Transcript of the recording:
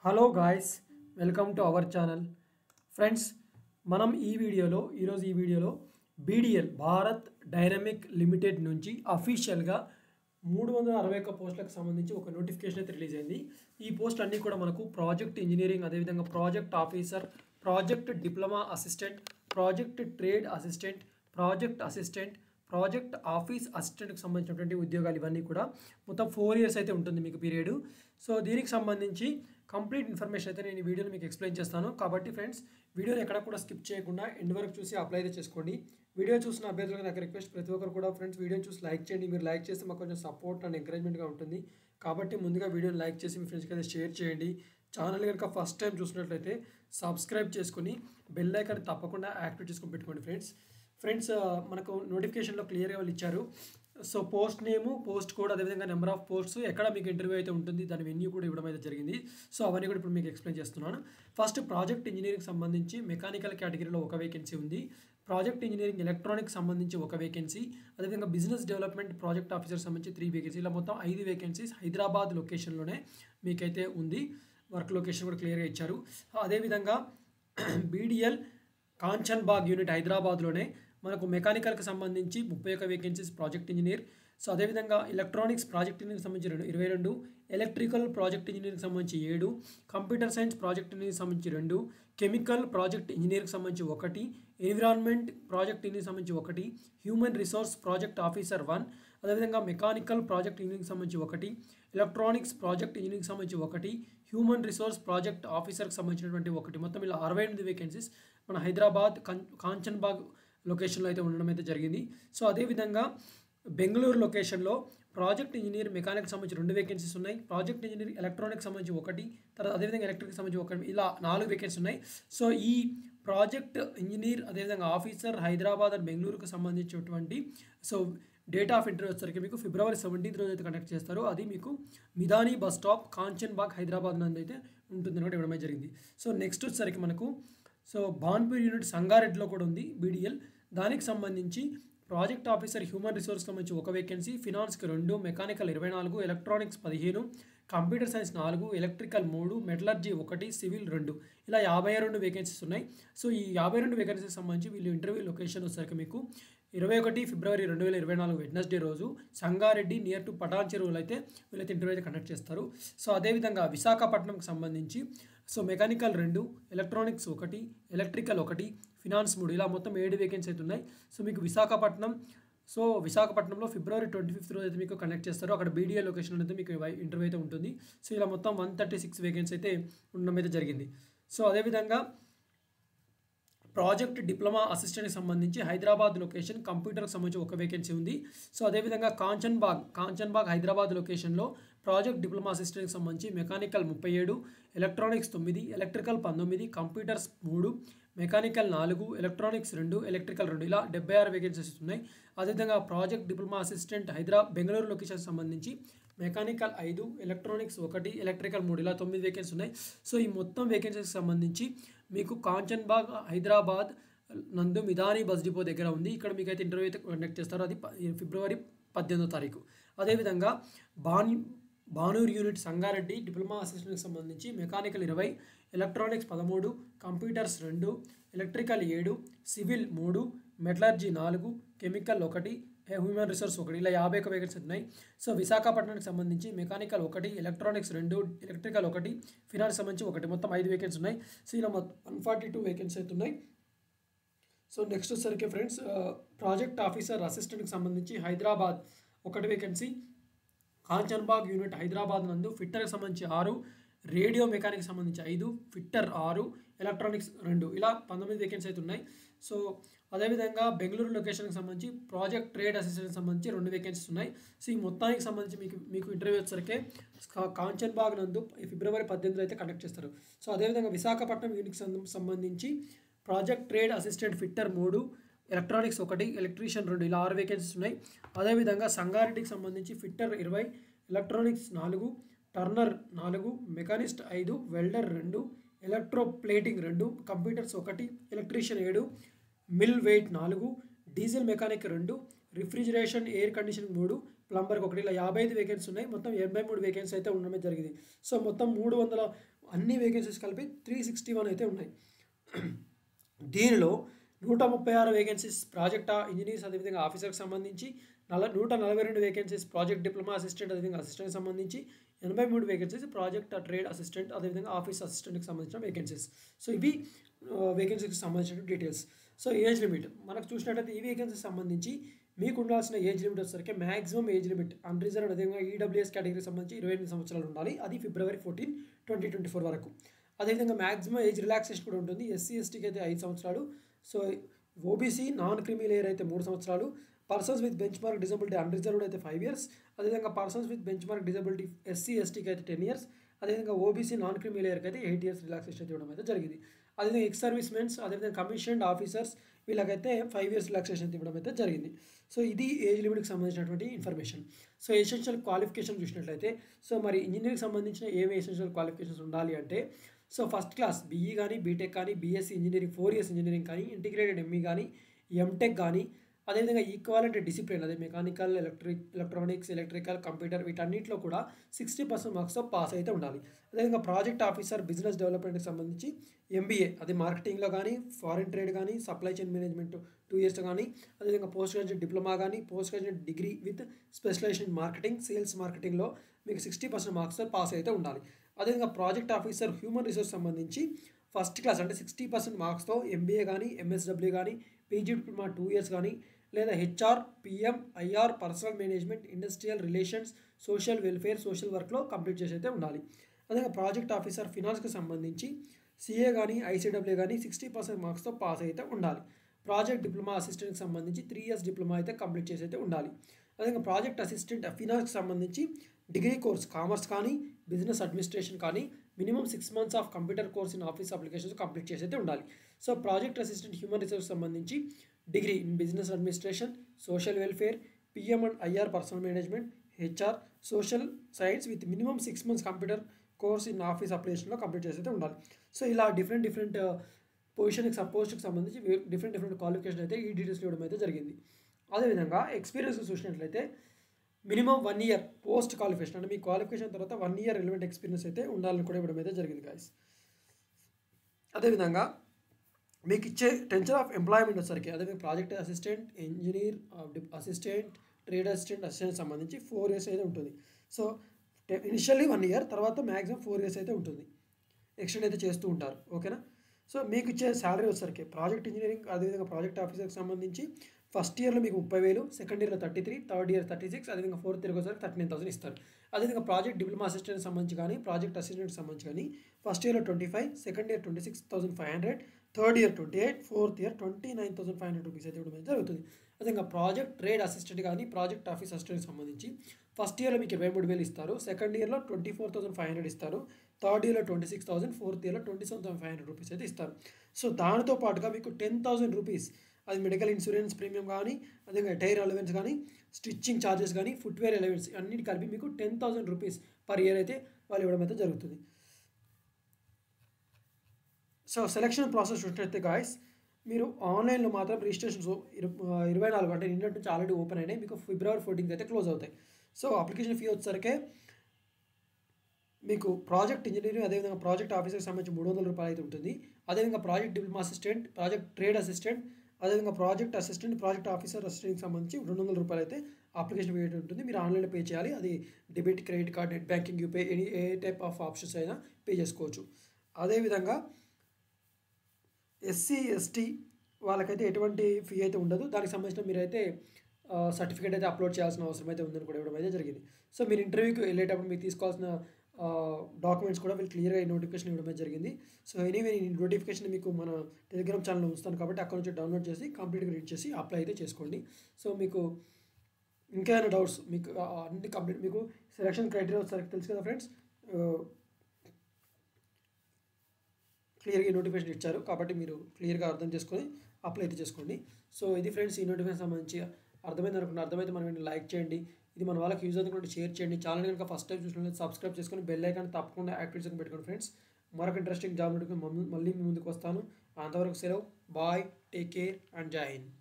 Hello guys, welcome to our channel. Friends, మనం ఈ వీడియోలో బీడీఎల్ భారత్ డైనమిక్ లిమిటెడ్ నుంచి అఫీషియల్గా 361 పోస్టులకు సంబంధించి ఒక నోటిఫికేషన్ అయితే రిలీజ్ అయింది. ఈ పోస్ట్ అన్నీ కూడా మనకు ప్రాజెక్ట్ ఇంజనీరింగ్, అదేవిధంగా project officer, project diploma assistant, project trade assistant, project assistant, project office అసిస్టెంట్కి సంబంధించినటువంటి ఉద్యోగాలు ఇవన్నీ కూడా మొత్తం 4 years అయితే ఉంటుంది మీకు పీరియడ్. సో దీనికి సంబంధించి కంప్లీట్ ఇన్ఫర్మేషన్ అయితే నేను ఈ వీడియోలో మీకు ఎక్స్ప్లెయిన్ చేస్తాను. కాబట్టి ఫ్రెండ్స్, వీడియోని ఎక్కడ కూడా స్కిప్ చేయకుండా ఎండ్ వరకు చూసి అప్లై అయితే చేసుకోండి. వీడియో చూసిన అభ్యర్థులకు నాకు రిక్వెస్ట్, ప్రతి ఒక్కరు కూడా ఫ్రెండ్స్ వీడియోని చూసి లైక్ చేయండి. మీరు లైక్ చేస్తే మాకు కొంచెం సపోర్ట్ అండ్ ఎంకరేజ్మెంట్గా ఉంటుంది. కాబట్టి ముందుగా వీడియోని లైక్ చేసి మీ ఫ్రెండ్స్కి అయితే షేర్ చేయండి. ఛానల్ కనుక ఫస్ట్ టైం చూసినట్లయితే సబ్స్క్రైబ్ చేసుకుని బెల్ ఐకాన్ తప్పకుండా యాక్టివేట్ చేసుకొని పెట్టుకోండి ఫ్రెండ్స్. మనకు నోటిఫికేషన్లో క్లియర్గా వాళ్ళు ఇచ్చారు. సో పోస్ట్ నేము, పోస్ట్ కోడ్, అదేవిధంగా నెంబర్ ఆఫ్ పోస్ట్స్, ఎక్కడ మీకు ఇంటర్వ్యూ అయితే ఉంటుంది, దాని వెన్యూ కూడా ఇవ్వడం అయితే జరిగింది. సో అవన్నీ కూడా ఇప్పుడు మీకు ఎక్స్ప్లెయిన్ చేస్తున్నాను. ఫస్ట్, ప్రాజెక్ట్ ఇంజనీరింగ్ సంబంధించి మెకానికల్ కేటగిరీలో ఒక వేకెన్సీ ఉంది. ప్రాజెక్ట్ ఇంజనీరింగ్ ఎలక్ట్రానిక్ సంబంధించి ఒక వేకెన్సీ, అదేవిధంగా బిజినెస్ డెవలప్మెంట్ ప్రాజెక్ట్ ఆఫీసర్ సంబంధించి 3 వేకెన్సీ, ఇలా మొత్తం 5 వేకెన్సీస్ హైదరాబాద్ లొకేషన్లోనే మీకైతే ఉంది. వర్క్ లొకేషన్ కూడా క్లియర్గా ఇచ్చారు. అదేవిధంగా బీడీఎల్ కాంచన్బాగ్ యూనిట్ హైదరాబాద్లోనే మనకు మెకానికల్కి సంబంధించి 31 వేకెన్సీస్ ప్రాజెక్ట్ ఇంజనీర్. సో అదేవిధంగా ఎలక్ట్రానిక్స్ ప్రాజెక్ట్ ఇంజనీర్కి సంబంధించి 22, ఎలక్ట్రికల్ ప్రాజెక్ట్ ఇంజనీర్కి సంబంధించి 7, కంప్యూటర్ సైన్స్ ప్రాజెక్ట్ ఇంజనీర్కి సంబంధించి 2, కెమికల్ ప్రాజెక్ట్ ఇంజనీర్కి సంబంధించి 1, ఎన్విరాన్మెంట్ ప్రాజెక్ట్ ఇంజనీర్కి సంబంధించి 1, హ్యూమన్ రిసోర్స్ ప్రాజెక్ట్ ఆఫీసర్ 1, అదేవిధంగా మెకానికల్ ప్రాజెక్ట్ ఇంజనీరింగ్కి సంబంధించి 1, ఎలక్ట్రానిక్స్ ప్రాజెక్ట్ ఇంజనీరింగ్కి సంబంధించి 1, హ్యూమన్ రిసోర్స్ ప్రాజెక్ట్ ఆఫీసర్కి సంబంధించినటువంటి 1, మొత్తం ఇలా 68 వేకెన్సీస్ మన హైదరాబాద్ కాంచన్బాగ్ లొకేషన్లో అయితే ఉండడం అయితే జరిగింది. సో అదేవిధంగా బెంగళూరు లొకేషన్లో ప్రాజెక్ట్ ఇంజనీర్ మెకానిక్ సంబంధించి 2 వేకెన్సీస్ ఉన్నాయి. ప్రాజెక్ట్ ఇంజనీర్ ఎలక్ట్రానిక్ సంబంధించి 1, తర్వాత అదేవిధంగా ఎలక్ట్రిక్ సంబంధించి 1, ఇలా 4 వేకెన్సీ ఉన్నాయి. సో ఈ ప్రాజెక్ట్ ఇంజనీర్ అదేవిధంగా ఆఫీసర్ హైదరాబాద్ అండ్ బెంగళూరుకు సంబంధించినటువంటి సో డేట్ ఆఫ్ ఇంటర్వ్యూ వచ్చేసరికి మీకు February 17th రోజు అయితే కండక్ట్ చేస్తారు. అది మీకు మిదాని బస్ స్టాప్ కాంచన్బాగ్ హైదరాబాద్ నందు అయితే ఉంటుంది అనమాట, ఇవ్వడమే జరిగింది. సో నెక్స్ట్ వచ్చేసరికి మనకు సో బాన్పూర్ యూనిట్ సంగారెడ్డిలో కూడా ఉంది బీడీఎల్. దానికి సంబంధించి ప్రాజెక్ట్ ఆఫీసర్ హ్యూమన్ రిసోర్స్కి సంబంధించి 1 వేకెన్సీ, ఫినాన్స్కి 2, mechanical 24, electronics 15, computer science 4, electrical 3, metallurgy 1, civil 2, ఇలా 52 వేకెన్సీస్ ఉన్నాయి. సో ఈ 52 వేకెన్సీకి సంబంధించి వీళ్ళు ఇంటర్వ్యూ లొకేషన్ వచ్చేసరికి మీకు 21 February 2024 వెడ్నెస్డే రోజు సంగారెడ్డి నియర్ టు పటాన్ చెరువులో అయితే వీళ్ళైతే ఇంటర్వ్యూ అయితే కండక్ట్ చేస్తారు. సో అదేవిధంగా విశాఖపట్నంకి సంబంధించి so mechanical 2, electronics 1, electrical 1, finance 3, ఇలా మొత్తం 7 వేకెన్సీ అయితే ఉన్నాయి. సో మీకు విశాఖపట్నంలో February 25th రోజు అయితే మీకు కండక్ట్ చేస్తారు. అక్కడ బీడీఎల్ లొకేషన్ అయితే మీకు ఇంటర్వ్యూ అయితే ఉంటుంది. సో ఇలా మొత్తం 136 వేకెన్సీ అయితే ఉండడం అయితే జరిగింది. సో అదేవిధంగా ప్రాజెక్ట్ డిప్లొమా అసిస్టెంట్కి సంబంధించి హైదరాబాద్ లొకేషన్ కంప్యూటర్కి సంబంధించి 1 వేకెన్సీ ఉంది. సో అదేవిధంగా కాంచన్బాగ్ హైదరాబాద్ లొకేషన్లో ప్రాజెక్ట్ డిప్లొమా అసిస్టెంట్కి సంబంధించి mechanical 37, electronics 9, electrical 19, computers 3, mechanical 4, electronics 2, electrical 2, ఇలా 76 వేకెన్సీస్ ఉన్నాయి. అదేవిధంగా ప్రాజెక్ట్ డిప్లొమా అసిస్టెంట్ బెంగళూరు లొకేషన్కి సంబంధించి మెకానికల్ 5, ఎలక్ట్రానిక్స్ 1, ఎలక్ట్రికల్ 3, ఇలా 9 వేకెన్సీ ఉన్నాయి. సో ఈ మొత్తం వేకెన్సీకి సంబంధించి మీకు కాంచన్బాగ్ హైదరాబాద్ నందు మిదాని బస్ డిపో దగ్గర ఉంది. ఇక్కడ మీకు అయితే ఇంటర్వ్యూ అయితే కండక్ట్ చేస్తారు. అది February 18th. అదేవిధంగా బానూర్ యూనిట్ సంగారెడ్డి డిప్లొమా అసిస్టెంట్కి సంబంధించి mechanical 20, electronics 13, computers 2, electrical 7, civil 3, metallurgy 4, chemical 1, human resource 1, ఇలా 51 వేకెన్సీ ఉన్నాయి. సో విశాఖపట్నానికి సంబంధించి మెకానికల్ 1, ఎలక్ట్రానిక్స్ 2, ఎలక్ట్రికల్ 1, ఫినాన్స్ సంబంధించి 1, మొత్తం 5 వేకెన్సీ ఉన్నాయి. సో ఇలా మొత్తం 142 వేకెన్సీ అయితే ఉన్నాయి. సో నెక్స్ట్ వచ్చేసరికి ఫ్రెండ్స్, ప్రాజెక్ట్ ఆఫీసర్ అసిస్టెంట్కి సంబంధించి హైదరాబాద్ 1 వేకెన్సీ, కాంచన్బాగ్ యూనిట్ హైదరాబాద్ నందు ఫిట్టర్కి సంబంధించి 6, రేడియో మెకానిక్కి సంబంధించి 5, ఫిట్టర్ 6, ఎలక్ట్రానిక్స్ 2, ఇలా 19 వేకెన్సీ అయితే ఉన్నాయి. సో అదేవిధంగా బెంగళూరు లొకేషన్కి సంబంధించి ప్రాజెక్ట్ ట్రేడ్ అసిస్టెంట్కి సంబంధించి 2 వేకెన్సీస్ ఉన్నాయి. సో ఈ మొత్తానికి సంబంధించి మీకు ఇంటర్వ్యూ వచ్చేసరికి కాంచన్బాగ్ నందు February 18th అయితే కండక్ట్ చేస్తారు. సో అదేవిధంగా విశాఖపట్నం యూనిట్కి సంబంధించి project trade assistant fitter 3, electronics 1, electrician 2, ఇలా 6 వేకెన్సీస్ ఉన్నాయి. అదేవిధంగా సంగారెడ్డికి సంబంధించి fitter 20, electronics 4, turner 4, machinist 5, welder 2, electroplating 2, computers 1, electrician 7, millwright 4, diesel mechanic 2, refrigeration air conditioning 3, ప్లంబర్కి 1, ఇలా 55 వేకెన్సీ ఉన్నాయి. మొత్తం 83 వేకెన్సీ అయితే ఉండడమే జరిగింది. సో మొత్తం అన్ని వేకెన్సీస్ కలిపి 361 అయితే ఉన్నాయి. దీనిలో 136 వేకెన్సీస్ ప్రాజెక్ట్ ఇంజనీర్స్ అదేవిధంగా ఆఫీసర్కి సంబంధించి 142 వేకెన్సీస్ ప్రాజెక్ట్ డిప్లొమా అసిస్టెంట్ అదేవిధంగా అసిస్టెంట్కి సంబంధించి 83 వేకెన్సీస్ ప్రాజెక్ట్ ట్రేడ్ అసిస్టెంట్ అదేవిధంగా ఆఫీస్ అసిస్టెంట్కి సంబంధించిన వేకెన్సీస్. సో ఇవి వేకెన్సీకి సంబంధించిన డీటెయిల్స్. సో ఏజ్ లిమిట్ మనకు చూసినట్లయితే ఈ వేకెన్సీకి సంబంధించి మీకు ఉండాల్సిన ఏజ్ లిమిట్ వచ్చేసరికి మ్యాక్సిమం ఏజ్ లిమిట్ అన్రిజర్వ్డ్ అదేవిధంగా ఈడబ్ల్యూఎస్ కేటగిరీకి సంబంధించి 28 సంవత్సరాలు ఉండాలి. అది February 14, 2024 వరకు. అదేవిధంగా మ్యాక్సిమం ఏజ్ రిలాక్సేషన్ కూడా ఉంటుంది. ఎస్సీ ఎస్టీకి అయితే 5 సంవత్సరాలు. So OBC non creamy layer అయితే 3 సంవత్సరాలు. Persons with benchmark disability unreserved అయితే 5 years. అదేవిధంగా persons with benchmark disability SC ఎస్టీకి అయితే 10 years. అదేవిధంగా ఓబీసీ నాన్ క్రిమీ లేయర్కి అయితే 8 years రిలాక్సేషన్ ఇవ్వడం అయితే జరిగింది. అదేవిధంగా ఎక్స్ సర్వీస్ మెన్స్ అదేవిధంగా కమిషన్డ్ ఆఫీసర్స్ వీళ్ళకైతే 5 years రిలాక్సేషన్ ఇవ్వడం అయితే జరిగింది. సో ఇది ఏజ్ లిమిట్కి సంబంధించినటువంటి ఇన్ఫర్మేషన్. సో ఎసెన్షియల్ క్వాలిఫికేషన్ చూసినట్లయితే సో మరి ఇంజనీరింగ్ సంబంధించిన ఏమి ఎసెన్షియల్ క్వాలిఫికేషన్స్ ఉండాలి అంటే సో ఫస్ట్ క్లాస్ బీఈ కానీ బీటెక్ కానీ బీఎస్సీ ఇంజనీరింగ్ 4 years ఇంజనీరింగ్ కానీ ఇంటిగ్రేటెడ్ ఎంఈ కానీ ఎంటెక్ కానీ అదేవిధంగా ఈక్వాలెంట్ డిసిప్లిన్ అదే మెకానికల్ ఎలక్ట్రానిక్స్ ఎలక్ట్రికల్ కంప్యూటర్ వీటన్నిటిలో కూడా 60% మార్క్స్తో పాస్ అయితే ఉండాలి. అదేవిధంగా ప్రాజెక్ట్ ఆఫీసర్ బిజినెస్ డెవలప్మెంట్కి సంబంధించి ఎంబీఏ అది మార్కెటింగ్లో కానీ ఫారిన్ ట్రేడ్ కానీ సప్లై చైన్ మేనేజ్మెంట్ 2 years కానీ అదేవిధంగా పోస్ట్ గ్రాడ్యుయేట్ డిప్లొమా కానీ post graduate degree with specialization in marketing sales మార్కెటింగ్లో మీకు 60% మార్క్స్తో పాస్ అయితే ఉండాలి. అదేవిధంగా ప్రాజెక్ట్ ఆఫీసర్ హ్యూమన్ రిసోర్స్ సంబంధించి ఫస్ట్ క్లాస్ అంటే 60% మార్క్స్తో ఎంబీఏ కానీ ఎంఎస్డబ్ల్యూ కానీ పీజీ డిప్లొమా 2 years కానీ లేదా HR PM IR personnel management industrial relations social welfare social వర్క్లో కంప్లీట్ చేసి అయితే ఉండాలి. అదేవిధంగా ప్రాజెక్ట్ ఆఫీసర్ ఫినాన్స్కి సంబంధించి సిఏ కానీ ఐసీడబ్ల్యూ కానీ 60% మార్క్స్తో పాస్ అయితే ఉండాలి. ప్రాజెక్ట్ డిప్లొమా అసిస్టెంట్కి సంబంధించి 3 years డిప్లొమా అయితే కంప్లీట్ చేసి అయితే ఉండాలి. అదేవిధంగా ప్రాజెక్ట్ అసిస్టెంట్ ఫినాన్స్కి సంబంధించి డిగ్రీ కోర్స్ కామర్స్ కానీ బిజినెస్ అడ్మినిస్ట్రేషన్ కానీ minimum 6 months of computer course in office applications complete చేసి అయితే ఉండాలి. So project assistant human resource సంబంధించి degree in business administration social welfare PM and IR personnel management HR social science with minimum 6 months computer course in office అప్లికేషన్లో complete చేసి అయితే ఉండాలి. So ఇలా different పోస్ట్కి సంబంధించి డిఫరెంట్ క్వాలిఫికేషన్ అయితే ఈ డీటెయిల్స్ ఇవ్వడం అయితే జరిగింది. అదేవిధంగా ఎక్స్పీరియన్స్ చూసినట్లయితే మినిమం 1 year పోస్ట్ క్వాలిఫికేషన్ అంటే మీ క్వాలిఫికేషన్ తర్వాత 1 year రిలవెంట్ ఎక్స్పీరియన్స్ అయితే ఉండాలని కూడా ఇవ్వడం అయితే జరిగింది గాయస్. అదేవిధంగా మీకు ఇచ్చే టెన్షన్ ఆఫ్ ఎంప్లాయ్మెంట్ వచ్చరికి అదేవిధంగా project assistant engineer assistant trade assistant సంబంధించి 4 years అయితే ఉంటుంది. సో ఇనిషియల్లీ 1 year తర్వాత మ్యాక్సిమం 4 years అయితే ఉంటుంది. ఎక్స్టెండ్ అయితే చేస్తూ ఉంటారు. ఓకేనా. సో మీకు ఇచ్చే శాలరీ వచ్చరికి ప్రాజెక్ట్ ఇంజనీరింగ్ అదేవిధంగా ప్రాజెక్ట్ ఆఫీసర్కి సంబంధించి ఫస్ట్ ఇయర్లో మీకు 30,000 సెకండ్ ఇయర్లో 33 థర్డ్ ఇయర్ 36 అదేవిధంగా ఫోర్త్ ఇయర్కి వచ్చరికి 39,000 ఇస్తారు. అదేవిధంగా ప్రాజెక్ట్ డిప్లొమా అసిస్టెంట్ సంబంధించి కానీ ప్రాజెక్ట్ అసిస్టెంట్కి సంబంధించి కానీ ఫస్ట్ ఇయర్లో 25 second year 26,500 third year 28 fourth year 29,500 rupees అయితే ఇవ్వడం జరుగుతుంది. అదేవిధంగా ప్రాజెక్ట్ ట్రేడ్ అసిస్టెంట్ కానీ ప్రాజెక్ట్ ఆఫీస్ అసిస్టెంట్కి సంబంధించి ఫస్ట్ ఇయర్లో మీకు 23,000 ఇస్తారు సెకండ్ ఇయర్లో 24,500 ఇస్తారు థర్డ్ ఇయర్లో 26,000 ఫోర్త్ ఇయర్లో 27,500 రూపీస్ అయితే ఇస్తారు. సో దానితో పాటుగా మీకు 10,000 రూపీస్ అది మెడికల్ ఇన్సూరెన్స్ ప్రీమియం కానీ అదేవిధంగా టైర్ అలవెన్స్ కానీ స్టిచ్చింగ్ ఛార్జెస్ కానీ ఫుట్వేర్ అలవెన్స్ అన్నిటి కలిపి మీకు 10,000 రూపీస్ పర్ ఇయర్ అయితే వాళ్ళు ఇవ్వడం అయితే జరుగుతుంది. సో సెలక్షన్ ప్రాసెస్ చూసినట్లయితే గాయస్ మీరు ఆన్లైన్లో మాత్రం రిజిస్ట్రేషన్స్ 24 అంటే నిన్నటి నుంచి ఆల్రెడీ ఓపెన్ అయినాయి. మీకు February 14 అయితే క్లోజ్ అవుతాయి. సో అప్లికేషన్ ఫీ వచ్చేసరికి మీకు ప్రాజెక్ట్ ఇంజనీరింగ్ అదేవిధంగా ప్రాజెక్ట్ ఆఫీసర్కి సంబంధించి 300 రూపాయలు అయితే ఉంటుంది. అదేవిధంగా project diploma assistant project trade assistant అదేవిధంగా ప్రాజెక్ట్ అసిస్టెంట్ ప్రాజెక్ట్ ఆఫీసర్ అసిస్టెంట్కి సంబంధించి 200 రూపాయలు అయితే అప్లికేషన్ ఫీ ఉంటుంది. మీరు ఆన్లైన్లో పే చేయాలి. అది debit credit card net banking యూపే ఏ టైప్ ఆఫ్ ఆప్షన్స్ అయినా పే చేసుకోవచ్చు. అదేవిధంగా ఎస్సీ ఎస్టీ వాళ్ళకైతే ఎటువంటి ఫీ అయితే ఉండదు. దానికి సంబంధించిన మీరైతే సర్టిఫికేట్ అయితే అప్లోడ్ చేయాల్సిన అవసరం అయితే ఉందని కూడా ఇవ్వడం అయితే జరిగింది. సో మీరు ఇంటర్వ్యూకి వెళ్ళేటప్పుడు మీకు తీసుకోవాల్సిన డాక్యుమెంట్స్ కూడా వీళ్ళు క్లియర్గా ఈ నోటిఫికేషన్ ఇవ్వడం అయితే జరిగింది. సో ఎనీవే ఈ నోటిఫికేషన్ మీకు మన టెలిగ్రామ్ ఛానల్లో ఉంచుతాను కాబట్టి అక్కడ నుంచి డౌన్లోడ్ చేసి కంప్లీట్గా రీడ్ చేసి అప్లై అయితే చేసుకోండి. సో మీకు ఇంకేమైనా డౌట్స్ మీకు అన్ని కంప్లీట్ మీకు సెలక్షన్ క్రైటీరియా వచ్చేసరికి తెలుసు కదా ఫ్రెండ్స్. క్లియర్గా ఈ నోటిఫికేషన్ ఇచ్చారు కాబట్టి మీరు క్లియర్గా అర్థం చేసుకొని అప్లై అయితే చేసుకోండి. సో ఇది ఫ్రెండ్స్ ఈ నోటిఫికేషన్ సంబంధించి అర్థమైంది అనుకుంటున్నా. అర్థమైతే మనం లైక్ చేయండి. ఇది మన వాళ్ళకి యూజ్ అవుతుంది షేర్ చేయండి. ఛానల్ కనుక ఫస్ట్ టైం చూసినట్లయితే సబ్స్క్రైబ్ చేసుకొని బెల్ ఐకాన్ తప్పకుండా యాక్టివేషన్ పెట్టుకోండి ఫ్రెండ్స్. మరొక ఇంట్రెస్టింగ్ జాబ్ నోటిఫికేషన్ మళ్ళీ మీ ముందుకు వస్తాను. అంతవరకు సెలవు. బాయ్, టేక్ కేర్ అండ్ జై హింద్.